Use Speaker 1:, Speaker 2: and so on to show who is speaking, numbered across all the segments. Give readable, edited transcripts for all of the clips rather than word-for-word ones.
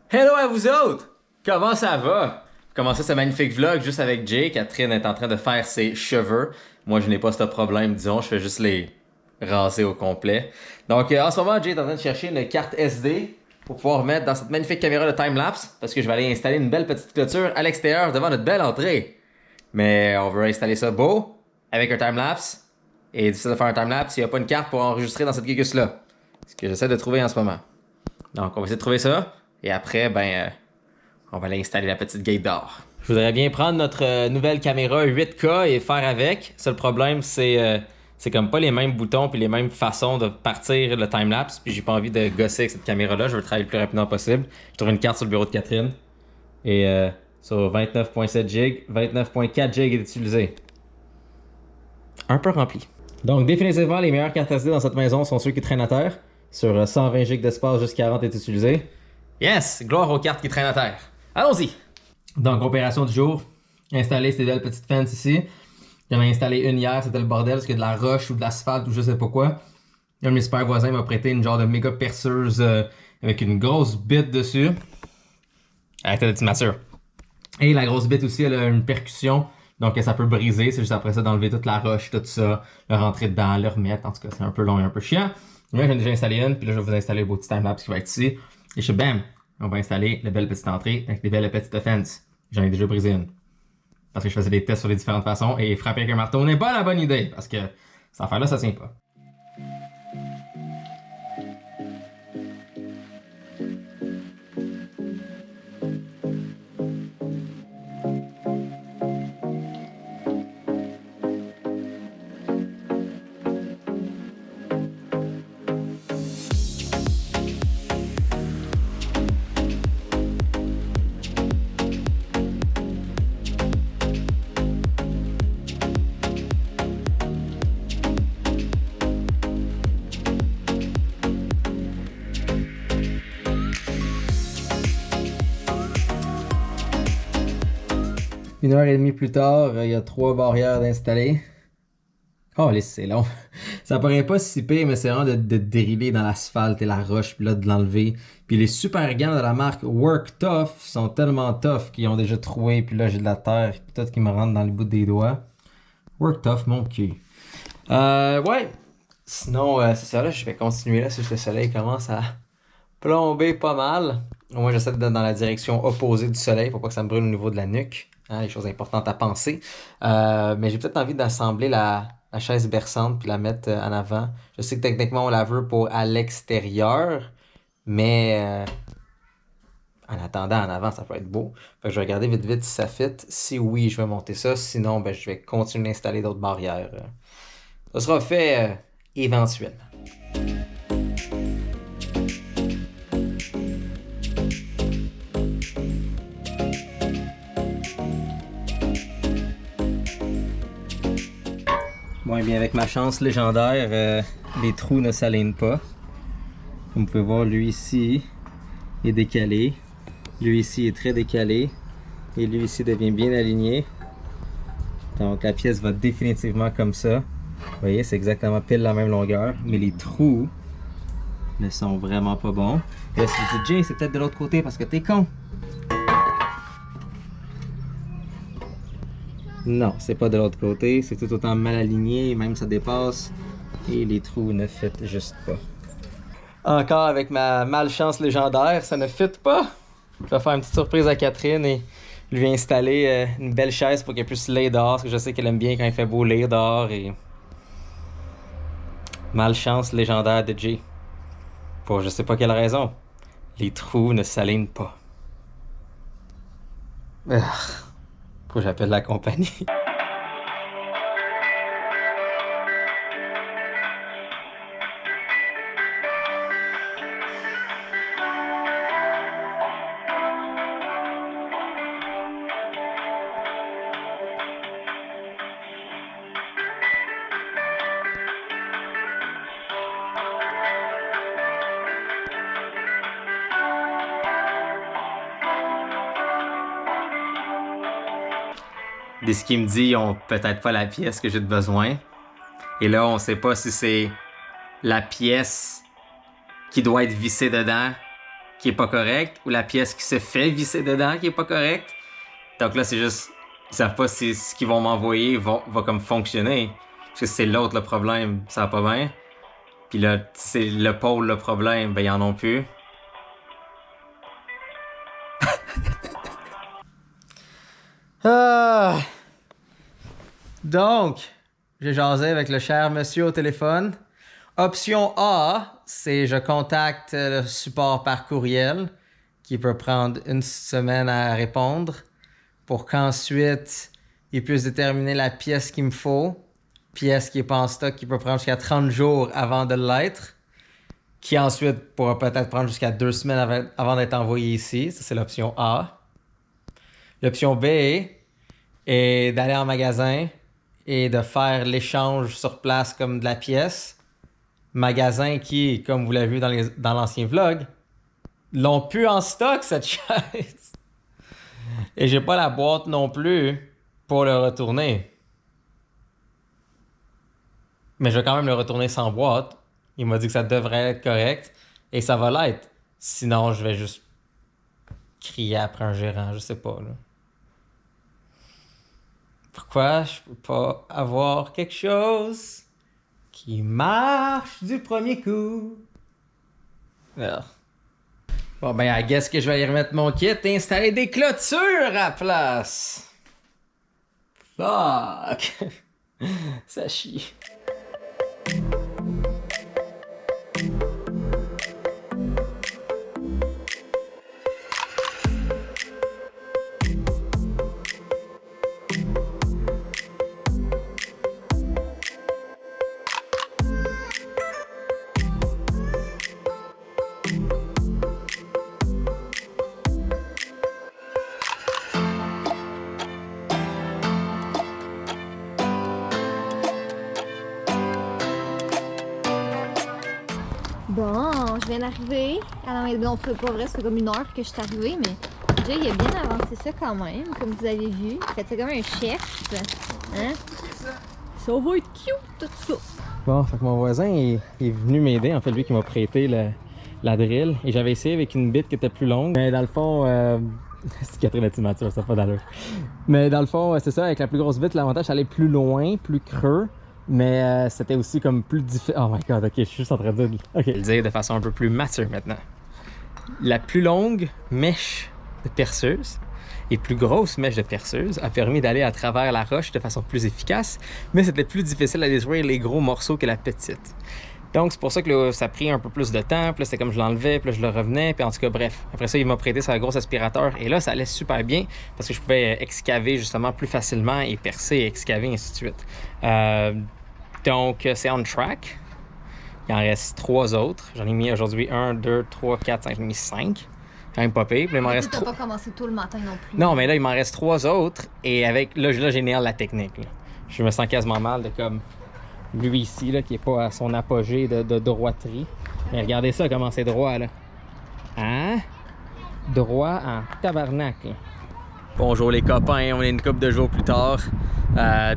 Speaker 1: Hello à vous autres! Comment ça va? Commencer ce magnifique vlog juste avec Jay. Catherine est en train de faire ses cheveux. Moi, je n'ai pas ce problème, disons. Je fais juste les raser au complet. Donc, en ce moment, Jay est en train de chercher une carte SD pour pouvoir mettre dans cette magnifique caméra de time-lapse parce que je vais aller installer une belle petite clôture à l'extérieur devant notre belle entrée. Mais on veut installer ça beau avec un time-lapse. Et difficile de faire un time-lapse, il n'y a pas une carte pour enregistrer dans cette gugus-là. Ce que j'essaie de trouver en ce moment. Donc, on va essayer de trouver ça. Et après, on va aller installer la petite gate d'or. Je voudrais bien prendre notre nouvelle caméra 8K et faire avec. Seul problème, c'est comme pas les mêmes boutons puis les mêmes façons de partir le timelapse. Puis j'ai pas envie de gosser avec cette caméra-là. Je veux travailler le plus rapidement possible. Je trouve une carte sur le bureau de Catherine. Et sur 29.7 GB, 29.4 GB est utilisé. Un peu rempli. Donc définitivement, les meilleures cartes SD dans cette maison sont ceux qui traînent à terre. Sur 120 GB d'espace, juste 40 est utilisé. Yes! Gloire aux cartes qui traînent à terre. Allons-y! Donc, opération du jour. Installer ces belles petites fences ici. J'en ai installé une hier, c'était le bordel parce qu'il y a de la roche ou de l'asphalte ou je sais pas quoi. Un de mes super voisins m'a prêté une genre de méga perceuse avec une grosse bite dessus. Elle était de petite mature. Et la grosse bite aussi, elle a une percussion. Donc ça peut briser, c'est juste après ça d'enlever toute la roche, tout ça, le rentrer dedans, le remettre. En tout cas, c'est un peu long et un peu chiant. Mais j'en ai déjà installé une, puis là je vais vous installer le beau petit timelapse qui va être ici. Et je bam, on va installer la belle petite entrée avec des belles petites fences. J'en ai déjà brisé une. Parce que je faisais des tests sur les différentes façons et frapper avec un marteau n'est pas la bonne idée. Parce que cette affaire-là, ça tient pas. Une heure et demie plus tard, il y a 3 barrières d'installer. Oh, c'est long. Ça paraît pas si pire, mais c'est vraiment de driller dans l'asphalte et la roche, puis là, de l'enlever. Puis les super gants de la marque Work Tough sont tellement tough qu'ils ont déjà troué, puis là, j'ai de la terre, puis tout qui me rentre dans le bout des doigts. Work Tough, mon cul. Ouais. Sinon, c'est ça, là, je vais continuer là, si le soleil commence à plomber pas mal. Au moins, j'essaie d'être dans la direction opposée du soleil pour pas que ça me brûle au niveau de la nuque. Hein, les choses importantes à penser. Mais j'ai peut-être envie d'assembler la chaise berçante puis la mettre en avant. Je sais que techniquement, on la veut pour à l'extérieur, mais en attendant, en avant, ça peut être beau. Fait que je vais regarder vite vite si ça fit. Si oui, je vais monter ça. Sinon, je vais continuer d'installer d'autres barrières. Ça sera fait éventuellement. Bon, et bien avec ma chance légendaire, les trous ne s'alignent pas. Comme vous pouvez voir, lui ici est décalé. Lui ici est très décalé. Et lui ici devient bien aligné. Donc la pièce va définitivement comme ça. Vous voyez, c'est exactement pile la même longueur. Mais les trous ne sont vraiment pas bons. Et là, si vous dites, Jay, c'est peut-être de l'autre côté parce que t'es con. Non, c'est pas de l'autre côté, c'est tout autant mal aligné, même ça dépasse et les trous ne fit juste pas. Encore avec ma malchance légendaire, ça ne fit pas. Je vais faire une petite surprise à Catherine et lui installer une belle chaise pour qu'elle puisse lire dehors, parce que je sais qu'elle aime bien quand il fait beau lire dehors et... Malchance légendaire de Jay. Pour je sais pas quelle raison. Les trous ne s'alignent pas. Faut que j'appelle la compagnie. De ce qu'il me dit, ils ont peut-être pas la pièce que j'ai de besoin. Et là, on sait pas si c'est la pièce qui doit être vissée dedans qui est pas correcte ou la pièce qui se fait visser dedans qui est pas correcte. Donc là, c'est juste, ils savent pas si ce qu'ils vont m'envoyer va comme fonctionner. Parce que c'est l'autre le problème, ça va pas bien. Puis là, c'est le pôle le problème, ben ils en ont plus. Ah. Donc, j'ai jasé avec le cher monsieur au téléphone. Option A, c'est je contacte le support par courriel, qui peut prendre une semaine à répondre, pour qu'ensuite, ils puissent déterminer la pièce qu'il me faut. Pièce qui est pas en stock, qui peut prendre jusqu'à 30 jours avant de l'être, qui ensuite pourra peut-être prendre jusqu'à 2 semaines avant d'être envoyé ici. Ça, c'est l'option A. L'option B est d'aller en magasin et de faire l'échange sur place comme de la pièce. Magasin qui, comme vous l'avez vu dans l'ancien vlog, l'ont plus en stock, cette chaise. Et j'ai pas la boîte non plus pour le retourner. Mais je vais quand même le retourner sans boîte. Il m'a dit que ça devrait être correct. Et ça va l'être. Sinon, je vais juste crier après un gérant. Je sais pas, là. Pourquoi je peux pas avoir quelque chose qui marche du premier coup? Alors. Bon, ben, I guess que je vais aller remettre mon kit et installer des clôtures à la place. Fuck. Ça chie.
Speaker 2: Bon, je viens d'arriver. Alors, non, c'est pas vrai, c'est comme 1 heure que je suis arrivée, mais Jay, il a bien avancé ça quand même, comme vous avez vu. Il fait ça comme un chef. Hein? Ça va être cute, tout ça.
Speaker 1: Bon, fait que mon voisin est venu m'aider. En fait, lui qui m'a prêté la drill. Et j'avais essayé avec une bite qui était plus longue. Mais dans le fond, c'est Catherine est immature, ça n'a pas d'allure. Mais dans le fond, c'est ça, avec la plus grosse bite, l'avantage, c'est d'aller plus loin, plus creux. Mais c'était aussi comme plus difficile. Oh my god, ok, je suis juste en train de dire. Ok. Je vais le dire de façon un peu plus mature maintenant. La plus longue mèche de perceuse et plus grosse mèche de perceuse a permis d'aller à travers la roche de façon plus efficace, mais c'était plus difficile à détruire les gros morceaux que la petite. Donc c'est pour ça que là, ça a pris un peu plus de temps, puis là c'était comme je l'enlevais, puis là je le revenais, puis en tout cas bref. Après ça il m'a prêté sa grosse aspirateur et là ça allait super bien parce que je pouvais excaver justement plus facilement et percer, excaver, ainsi de suite. Donc c'est on track. Il en reste 3 autres. J'en ai mis aujourd'hui 1, 2, 3, 4, 5, j'en ai mis 5. Quand même pas pire. Puis là, il m'en reste
Speaker 2: Tu n'as pas commencé tôt le matin non plus.
Speaker 1: Non, mais là, il m'en reste 3 autres. Et avec là j'ai nailé la technique. Là. Je me sens quasiment mal de comme lui ici, là, qui est pas à son apogée de droiterie. Mais regardez ça, comment c'est droit, là. Hein? Droit en tabarnak, là. Bonjour les copains, on est une couple de jours plus tard.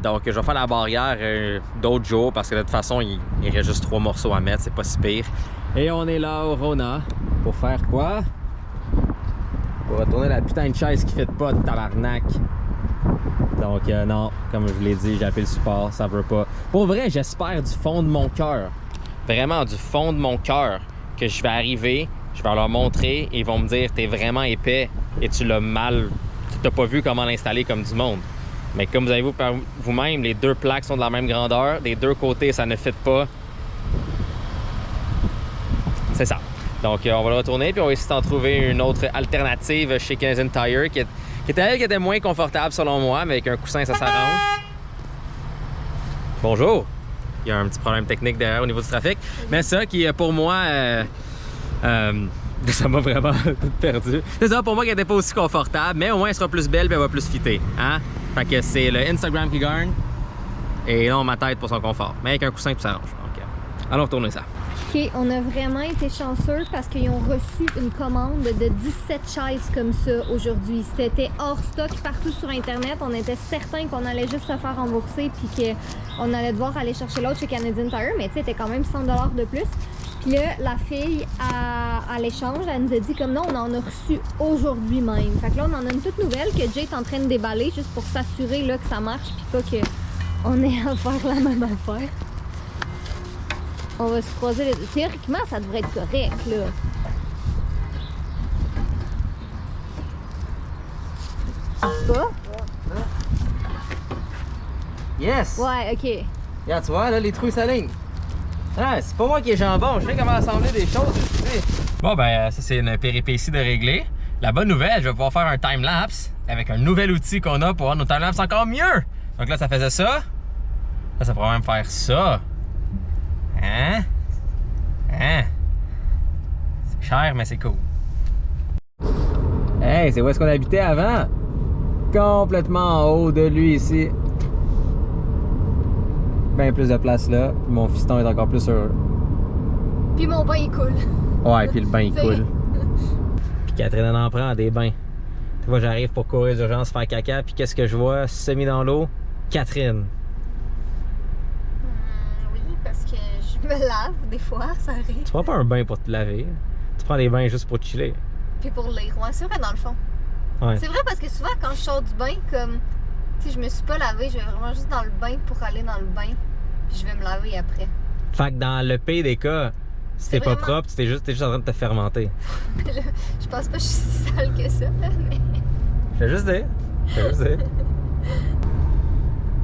Speaker 1: Donc je vais faire la barrière d'autres jours parce que de toute façon il reste juste 3 morceaux à mettre, c'est pas si pire. Et on est là au Rona pour faire quoi? Pour retourner la putain de chaise qui fait pas de tabarnak. Donc non, comme je vous l'ai dit, j'ai appelé le support, ça veut pas. Pour vrai, j'espère du fond de mon cœur, vraiment du fond de mon cœur, que je vais arriver, je vais leur montrer et ils vont me dire t'es vraiment épais et tu l'as mal. T'as pas vu comment l'installer comme du monde. Mais comme vous avez vu par vous-même, les 2 plaques sont de la même grandeur. Des 2 côtés, ça ne fit pas. C'est ça. Donc, on va le retourner, puis on va essayer d'en trouver une autre alternative chez Canadian Tire qui était moins confortable selon moi, mais avec un coussin, ça s'arrange. Bonjour. Il y a un petit problème technique derrière au niveau du trafic. Mais ça qui, pour moi... ça m'a vraiment perdu. C'est ça, pour moi, qu'elle n'était pas aussi confortable, mais au moins, elle sera plus belle et elle va plus fitter. Hein? Fait que c'est le Instagram qui gagne et non ma tête pour son confort. Mais avec un coussin, tout s'arrange. Donc, allons retourner ça.
Speaker 2: OK, on a vraiment été chanceux parce qu'ils ont reçu une commande de 17 chaises comme ça aujourd'hui. C'était hors stock partout sur Internet. On était certains qu'on allait juste se faire rembourser puis qu'on allait devoir aller chercher l'autre chez Canadian Tire, mais tu sais, c'était quand même 100 $ de plus. Puis là, la fille, à l'échange, elle nous a dit comme non, on en a reçu aujourd'hui même. Fait que là, on en a une toute nouvelle que Jay est en train de déballer juste pour s'assurer là, que ça marche puis pas qu'on ait à faire la même affaire. On va se croiser les deux. Théoriquement, ça devrait être correct, là. Pas?
Speaker 1: Yes!
Speaker 2: Ouais, ok.
Speaker 1: Regarde, tu vois, là, les trous s'alignent. Ah, c'est pas moi qui ai jambon, je sais comment assembler des choses, tu sais. Bon, ben, ça, c'est une péripétie de régler. La bonne nouvelle, je vais pouvoir faire un time-lapse avec un nouvel outil qu'on a pour avoir nos time-lapse encore mieux. Donc là, ça faisait ça. Là, ça pourrait même faire ça. Hein? Hein? C'est cher, mais c'est cool. Hey, c'est où est-ce qu'on habitait avant? Complètement en haut de lui ici. Ben plus de place là. Mon fiston est encore plus heureux.
Speaker 2: Puis mon bain il coule.
Speaker 1: Ouais, puis le bain il coule. Puis Catherine elle en prend des bains. Tu vois, j'arrive pour courir d'urgence, faire caca, puis qu'est-ce que je vois? Semi dans l'eau, Catherine.
Speaker 2: Oui, parce que je me lave des fois, ça arrive.
Speaker 1: Tu prends pas un bain pour te laver. Tu prends des bains juste pour chiller.
Speaker 2: Puis pour lire, ouais, c'est vrai dans le fond.
Speaker 1: Ouais.
Speaker 2: C'est vrai parce que souvent quand je sors du bain, comme, tu sais, je me suis pas lavée, je vais vraiment juste dans le bain pour aller dans le bain. Puis je vais me laver après.
Speaker 1: Fait que dans le pire des cas, si t'es pas
Speaker 2: vraiment...
Speaker 1: propre, t'es juste en train de te fermenter.
Speaker 2: Là, je pense pas que je suis si sale que ça, là, mais...
Speaker 1: Je vais juste dire. Je vais juste dire.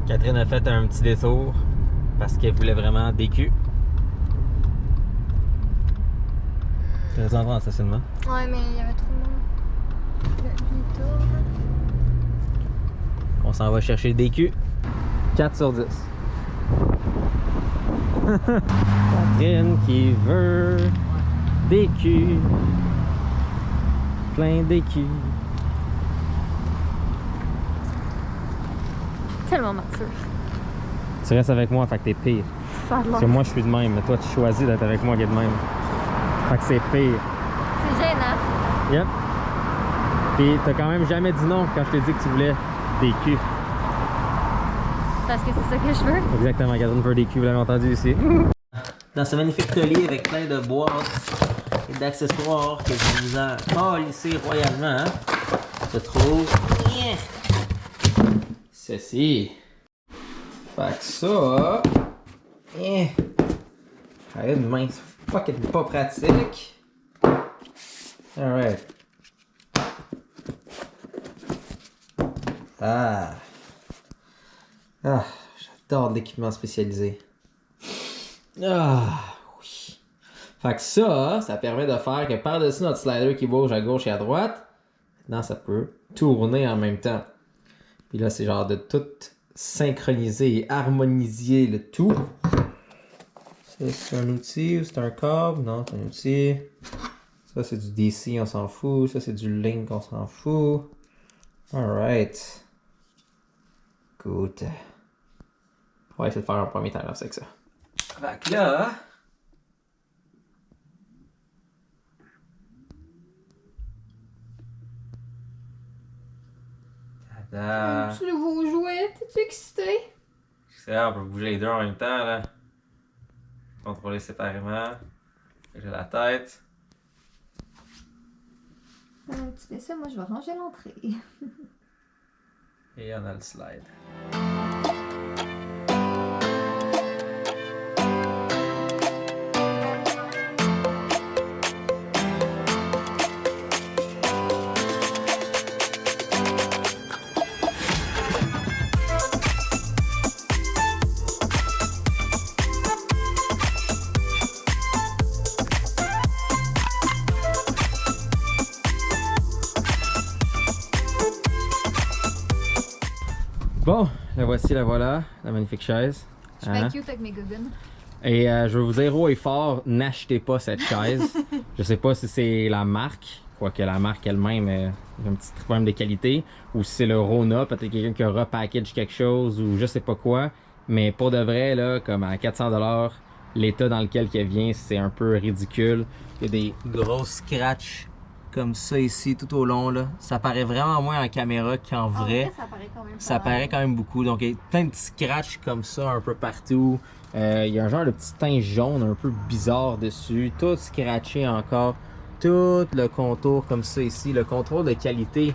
Speaker 1: Catherine a fait un petit détour parce qu'elle voulait vraiment des culs. Tu les entends en stationnement?
Speaker 2: Ouais, mais il y avait trop de monde. Le tour.
Speaker 1: On s'en va chercher des culs. 4 sur 10. Catherine qui veut des culs. Plein des culs.
Speaker 2: Tellement mature.
Speaker 1: Tu restes avec moi, fait que t'es pire.
Speaker 2: Ça a l'air.
Speaker 1: Parce que moi je suis de même, mais toi tu choisis d'être avec moi qui est de même. Fait que c'est pire.
Speaker 2: C'est gênant.
Speaker 1: Yep. Pis t'as quand même jamais dit non quand je t'ai dit que tu voulais des culs.
Speaker 2: Parce que c'est ça que je veux.
Speaker 1: Exactement, Catherine veut des culs, vous l'avez entendu ici. Dans ce magnifique collier avec plein de boîtes et d'accessoires que je vous ai lissé royalement, hein, se trouve ceci. Fait que ça, une main, c'est fucking pas pratique. Alright. Ah, j'adore l'équipement spécialisé. Ah, oui. Fait que ça permet de faire que par-dessus notre slider qui bouge à gauche et à droite, maintenant ça peut tourner en même temps. Puis là, c'est genre de tout synchroniser et harmoniser le tout. C'est un outil ou c'est un câble? Non, c'est un outil. Ça, c'est du DC, on s'en fout. Ça, c'est du Link, on s'en fout. Alright. Good. On va essayer de faire un premier time-lapse avec ça. Fait que là...
Speaker 2: Un petit nouveau jouet, t'es-tu excité?
Speaker 1: C'est on peut bouger les deux en même temps, là. Contrôler séparément. J'ai la tête.
Speaker 2: Tu fais ça, moi je vais ranger l'entrée.
Speaker 1: Et on a le slide. Bon, la voici, la voilà, la magnifique chaise.
Speaker 2: Je suis bien cute avec mes gogoons.
Speaker 1: Et je veux vous dire haut et fort, n'achetez pas cette chaise. Je sais pas si c'est la marque, quoique la marque elle-même a un petit problème de qualité, ou si c'est le Rona, peut-être quelqu'un qui a repackage quelque chose, ou je sais pas quoi. Mais pour de vrai, là, comme à 400 $, l'état dans lequel elle vient, c'est un peu ridicule. Il y a des grosses scratchs comme ça ici tout au long là. Ça paraît vraiment moins en caméra qu'en vrai.
Speaker 2: Ça paraît quand même
Speaker 1: Ça paraît quand même beaucoup. Donc il y a plein de petits scratchs comme ça un peu partout. Il y a un genre de petit teint jaune un peu bizarre dessus. Tout scratché encore. Tout le contour comme ça ici. Le contrôle de qualité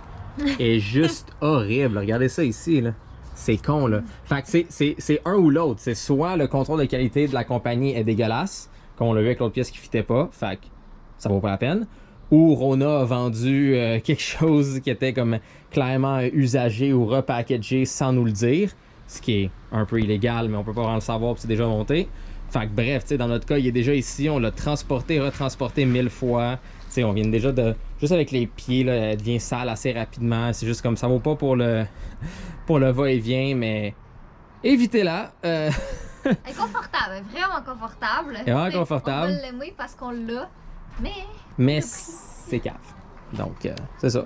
Speaker 1: est juste horrible. Regardez ça ici là. C'est con là. Fait que c'est un ou l'autre. C'est soit le contrôle de qualité de la compagnie est dégueulasse, comme on l'a vu avec l'autre pièce qui fitait pas. Fait que ça vaut pas la peine. Ou Rona a vendu quelque chose qui était comme clairement usagé ou repackagé sans nous le dire, ce qui est un peu illégal, mais on peut pas vraiment le savoir puis c'est déjà monté. Fait que bref, tu sais, dans notre cas, il est déjà ici, on l'a transporté, retransporté 1000 fois. Tu sais, on vient déjà de... Juste avec les pieds, là, elle devient sale assez rapidement. C'est juste comme ça vaut pas pour le va-et-vient, mais évitez-la.
Speaker 2: Elle est confortable, vraiment confortable.
Speaker 1: Elle est vraiment confortable.
Speaker 2: On va l'aimer parce qu'on l'a, mais
Speaker 1: c'est cave. Donc, c'est ça.